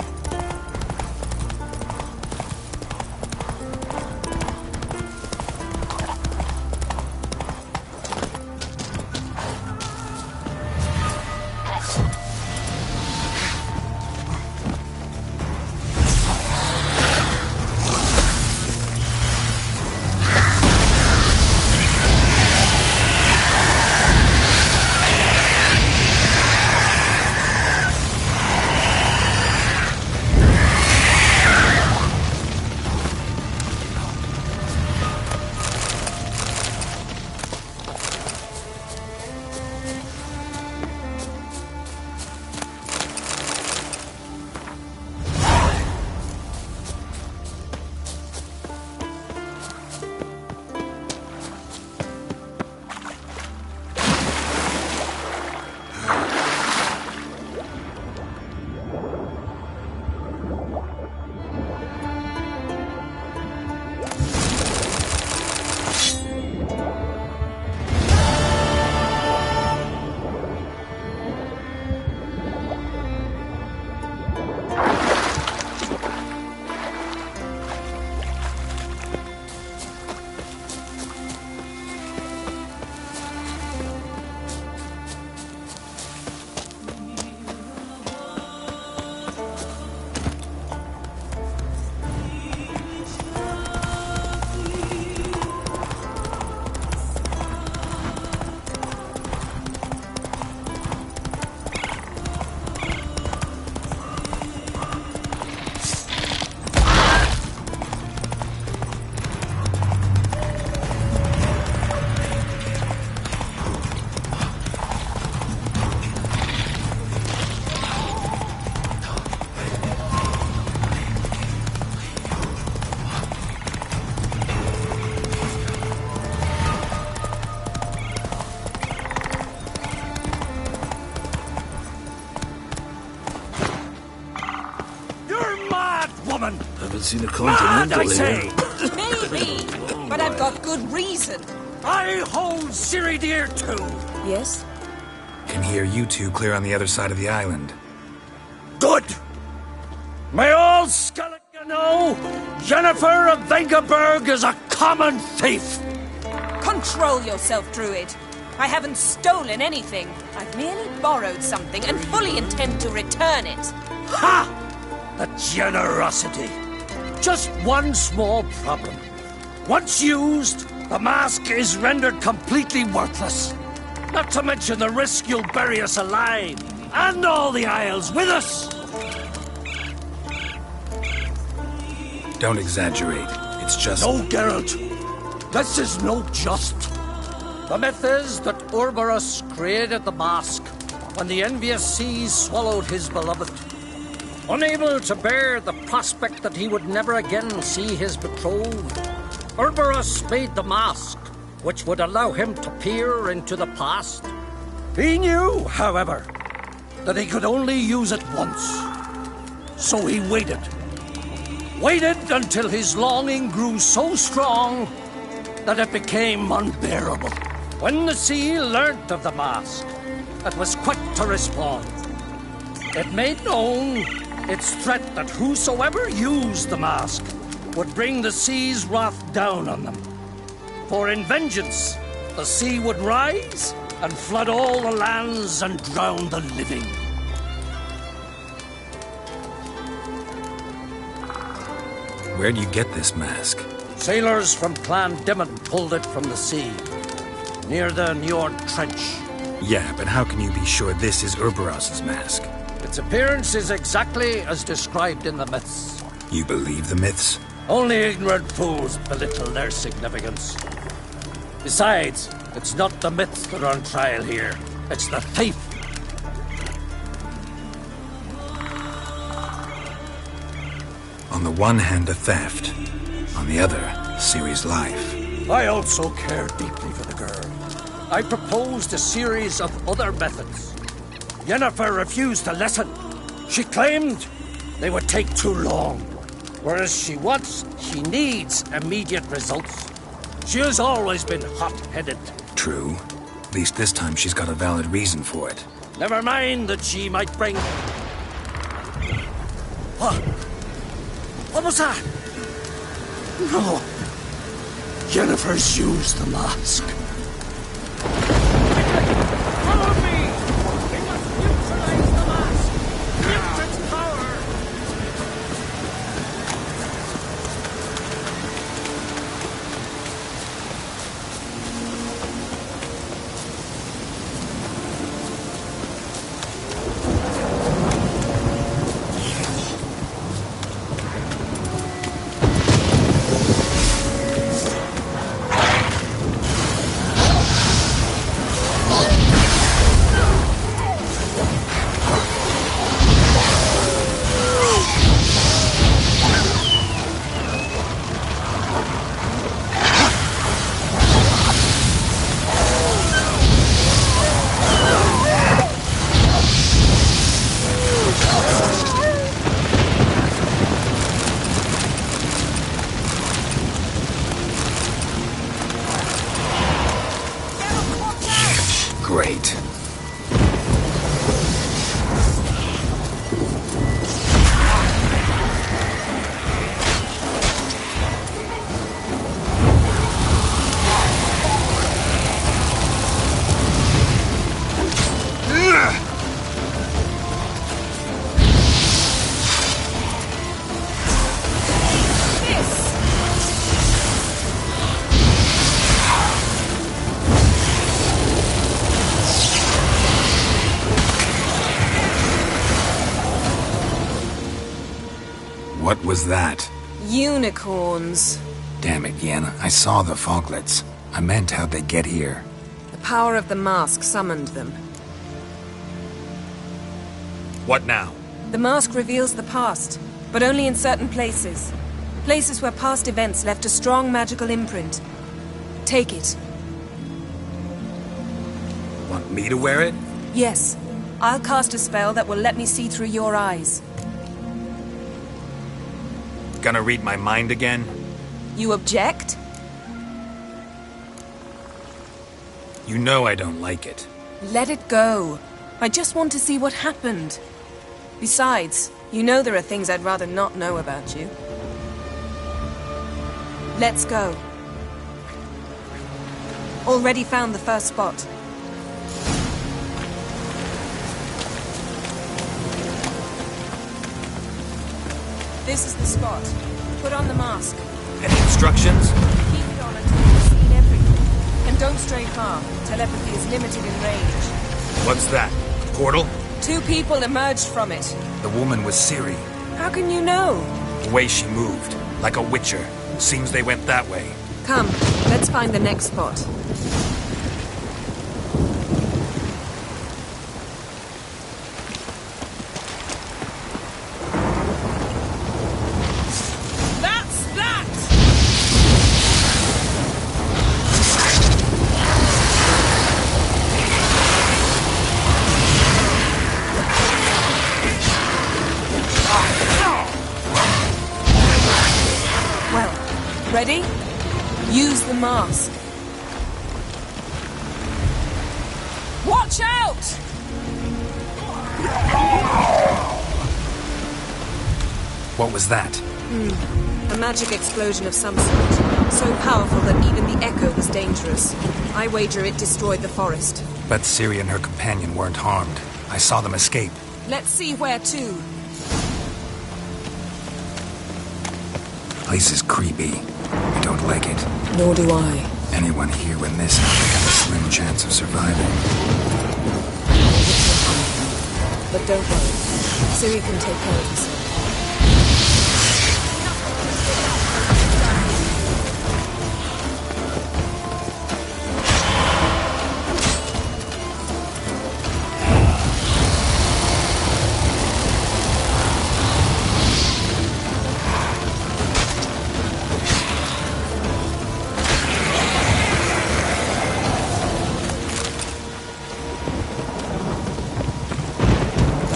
woman! Haven't seen a Mad, continental I say! here. Maybe, but I've got good reason. I hold Ciri dear too. Yes? Can hear you two clear on the other side of the island. Good! May all Skellige know Jennifer of Vengerberg is a common thief! Control yourself, Druid. I haven't stolen anything. I've merely borrowed something and fully intend to return it. Ha! The generosity. Just one small problem. Once used, the mask is rendered completely worthless. Not to mention the risk you'll bury us alive, and all the Isles with us. Don't exaggerate. It's just... No, Geralt. This is no just. The myth is that Ouroboros created the mask when the envious seas swallowed his beloved. Unable to bear the prospect that he would never again see his betrothed, Ouroboros made the mask, which would allow him to peer into the past. He knew, however, that he could only use it once. So he waited. Waited until his longing grew so strong that it became unbearable. When the sea learnt of the mask, it was quick to respond. It made known its threat that whosoever used the mask would bring the sea's wrath down on them. For in vengeance, the sea would rise and flood all the lands and drown the living. Where'd you get this mask? Sailors from Clan Dimon pulled it from the sea, near the Njord Trench. Yeah, but how can you be sure this is Ouroboros' mask? Its appearance is exactly as described in the myths. You believe the myths? Only ignorant fools belittle their significance. Besides, it's not the myths that are on trial here. It's the thief. On the one hand, a theft. On the other, Ciri's life. I also care deeply for the girl. I proposed a series of other methods. Yennefer refused to listen. She claimed they would take too long. Whereas she needs immediate results. She has always been hot-headed. True. At least this time she's got a valid reason for it. Never mind that she might bring... What? What was that? No. Jennifer's used the mask. Follow me! We must neutralize the mask! Lift its power! Great. What was that? Unicorns. Damn it, Yen. I saw the foglets. I meant how'd they get here. The power of the mask summoned them. What now? The mask reveals the past, but only in certain places. Places where past events left a strong magical imprint. Take it. Want me to wear it? Yes. I'll cast a spell that will let me see through your eyes. Gonna read my mind again? You object? You know I don't like it. Let it go. I just want to see what happened. Besides, you know there are things I'd rather not know about you. Let's go. Already found the first spot. This is the spot. Put on the mask. Any instructions? Keep it on until you've seen everything. And don't stray far. Telepathy is limited in range. What's that? Portal? 2 people emerged from it. The woman was Ciri. How can you know? The way she moved, like a witcher. Seems they went that way. Come, let's find the next spot. That's that! Well, ready? Use the mask. Watch out! What was that? A magic explosion of some sort. So powerful that even the echo was dangerous. I wager it destroyed the forest. But Ciri and her companion weren't harmed. I saw them escape. Let's see where to. Place is creepy. I don't like it. Nor do I. Anyone here when this happened got a slim chance of surviving. But don't worry. Ciri can take care of herself.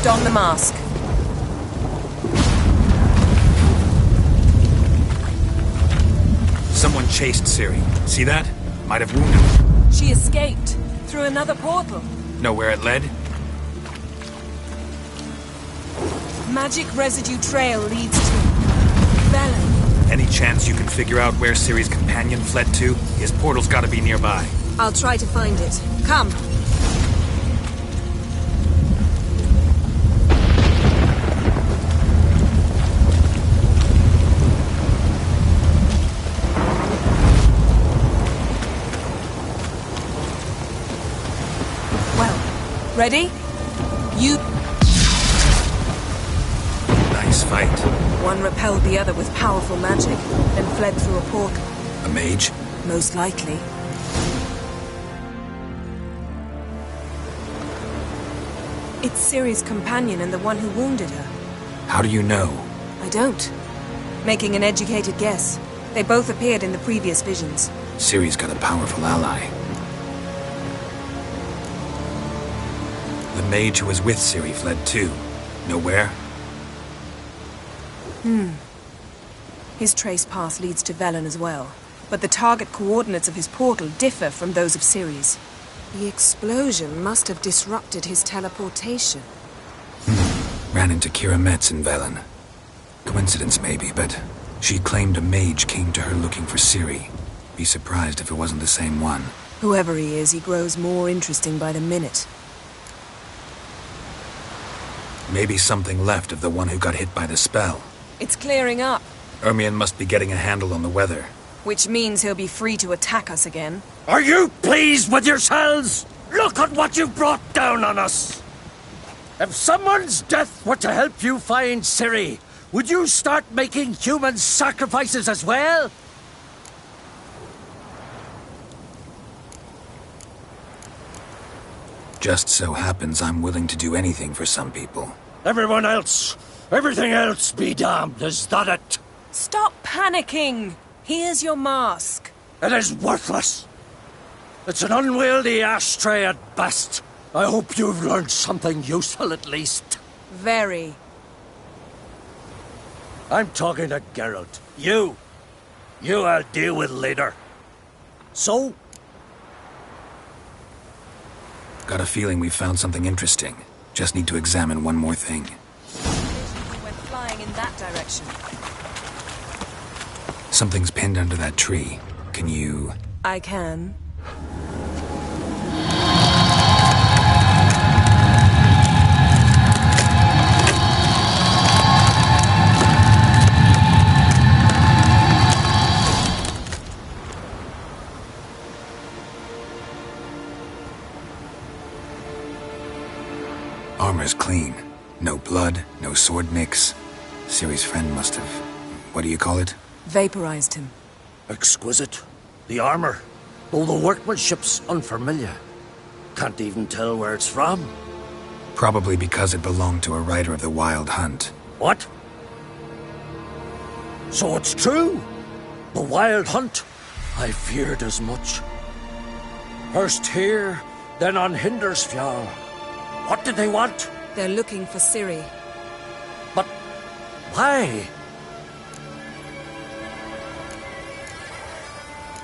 Don the mask. Someone chased Ciri. See that? Might have wounded her. She escaped through another portal. Know where it led? Magic residue trail leads to Velen. Any chance you can figure out where Ciri's companion fled to? His portal's gotta be nearby. I'll try to find it. Come. Ready? You... Nice fight. One repelled the other with powerful magic, then fled through a portal. A mage? Most likely. It's Ciri's companion and the one who wounded her. How do you know? I don't. Making an educated guess. They both appeared in the previous visions. Ciri's got a powerful ally. The mage who was with Ciri fled too. Know where? His trace path leads to Velen as well. But the target coordinates of his portal differ from those of Ciri's. The explosion must have disrupted his teleportation. Ran into Kira Metz in Velen. Coincidence maybe, but she claimed a mage came to her looking for Ciri. Be surprised if it wasn't the same one. Whoever he is, he grows more interesting by the minute. Maybe something left of the one who got hit by the spell. It's clearing up. Ermion must be getting a handle on the weather. Which means he'll be free to attack us again. Are you pleased with yourselves? Look at what you've brought down on us! If someone's death were to help you find Ciri, would you start making human sacrifices as well? Just so happens I'm willing to do anything for some people. Everyone else, everything else be damned, is that it? Stop panicking! Here's your mask. It is worthless. It's an unwieldy ashtray at best. I hope you've learned something useful at least. Very. I'm talking to Geralt. You I'll deal with later. So? Got a feeling we've found something interesting. Just need to examine one more thing. We went flying in that direction. Something's pinned under that tree. Can you... I can. Armor's clean. No blood, no sword nicks. Ciri's friend must have... what do you call it? Vaporized him. Exquisite. The armor, though the workmanship's unfamiliar. Can't even tell where it's from. Probably because it belonged to a rider of the Wild Hunt. What? So it's true? The Wild Hunt? I feared as much. First here, then on Hindersfjall. What did they want? They're looking for Ciri. But why?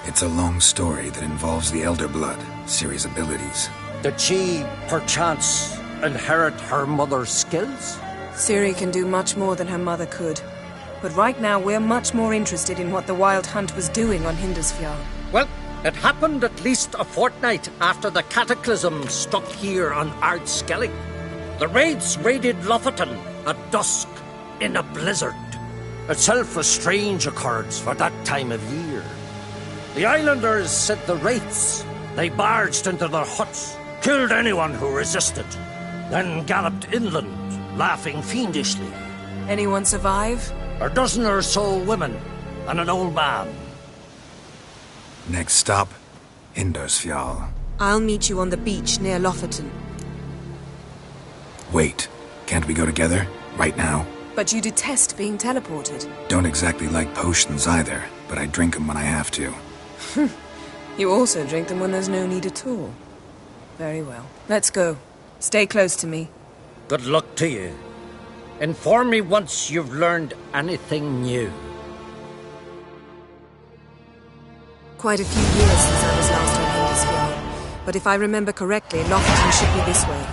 It's a long story that involves the Elder Blood, Ciri's abilities. Did she, perchance, inherit her mother's skills? Ciri can do much more than her mother could. But right now, we're much more interested in what the Wild Hunt was doing on Hindersfjall. Well, it happened at least a fortnight after the cataclysm struck here on Ardskellig. The raids raided Lofoten at dusk in a blizzard. Itself a strange occurrence for that time of year. The islanders said the wraiths. They barged into their huts, killed anyone who resisted, then galloped inland, laughing fiendishly. Anyone survive? A dozen or so women and an old man. Next stop, Hindersfjall. I'll meet you on the beach near Lofoten. Wait, can't we go together? Right now? But you detest being teleported. Don't exactly like potions either, but I drink them when I have to. You also drink them when there's no need at all. Very well. Let's go. Stay close to me. Good luck to you. Inform me once you've learned anything new. Quite a few years since I was last on Hindersfjall. But if I remember correctly, Lofoten should be this way.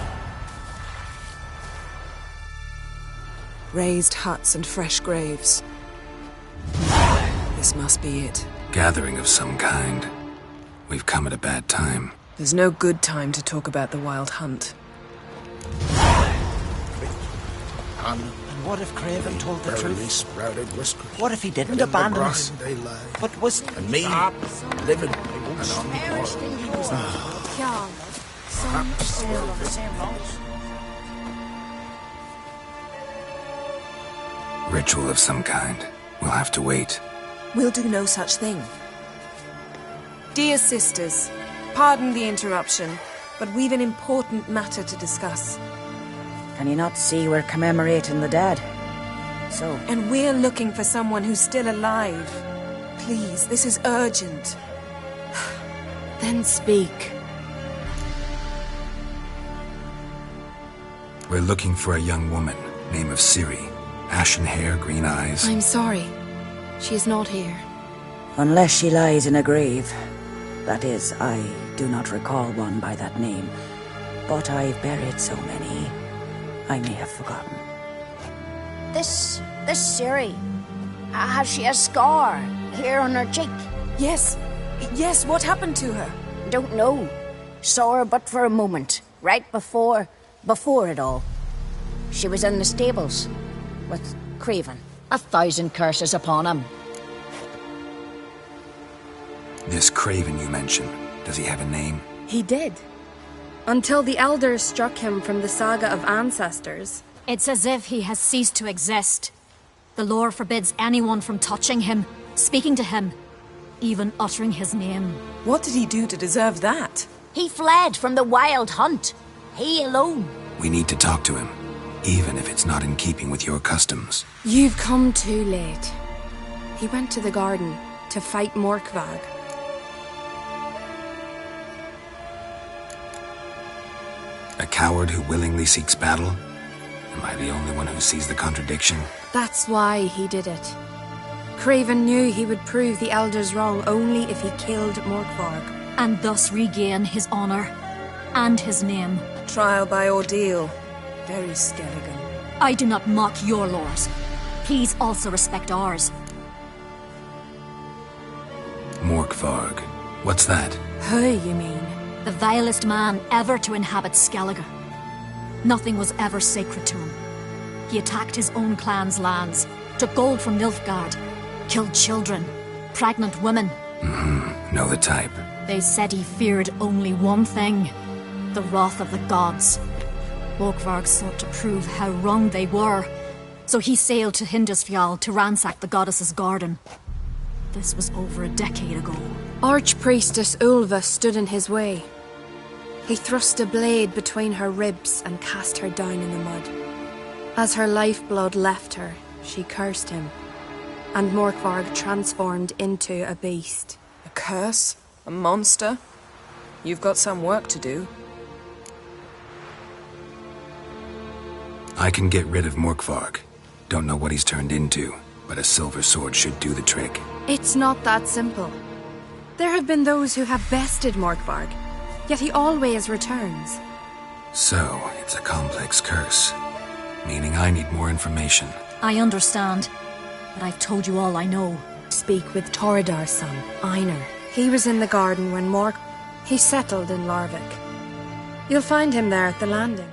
Raised huts and fresh graves. This must be it. Gathering of some kind. We've come at a bad time. There's no good time to talk about the Wild Hunt. And what if Craven told the truth? Sprouted whisker. What if he didn't abandon us? But was... And me, living and on the Ritual of some kind. We'll have to wait. We'll do no such thing. Dear sisters, pardon the interruption, but we've an important matter to discuss. Can you not see we're commemorating the dead? So... And we're looking for someone who's still alive. Please, this is urgent. Then speak. We're looking for a young woman, name of Ciri. Ashen hair, green eyes. I'm sorry. She is not here. Unless she lies in a grave. That is, I do not recall one by that name. But I've buried so many, I may have forgotten. This Ciri, has she a scar here on her cheek? Yes, what happened to her? Don't know. Saw her but for a moment, right before it all. She was in the stables with Craven. 1,000 curses upon him. This Craven you mentioned, does he have a name? He did. Until the elders struck him from the saga of ancestors. It's as if he has ceased to exist. The lore forbids anyone from touching him, speaking to him, even uttering his name. What did he do to deserve that? He fled from the Wild Hunt. He alone. We need to talk to him, even if it's not in keeping with your customs. You've come too late. He went to the garden to fight Morkvag. A coward who willingly seeks battle? Am I the only one who sees the contradiction? That's why he did it. Craven knew he would prove the elders wrong only if he killed Morkvarg. And thus regain his honor and his name. Trial by ordeal. Very Skelligan. I do not mock your laws. Please also respect ours. Morkvarg. What's that? Who, you mean? The vilest man ever to inhabit Skellige. Nothing was ever sacred to him. He attacked his own clan's lands, took gold from Nilfgaard, killed children, pregnant women. Know the type. They said he feared only one thing, the wrath of the gods. Morkvarg sought to prove how wrong they were, so he sailed to Hindisfjall to ransack the goddess's garden. This was over a decade ago. Archpriestess Ulva stood in his way. He thrust a blade between her ribs and cast her down in the mud. As her lifeblood left her, she cursed him, and Morkvarg transformed into a beast. A curse? A monster? You've got some work to do. I can get rid of Morkvarg. Don't know what he's turned into, but a silver sword should do the trick. It's not that simple. There have been those who have bested Morkvarg, yet he always returns. So, it's a complex curse. Meaning I need more information. I understand, but I've told you all I know. Speak with Torridar's son, Einar. He was in the garden when He settled in Larvik. You'll find him there at the landing.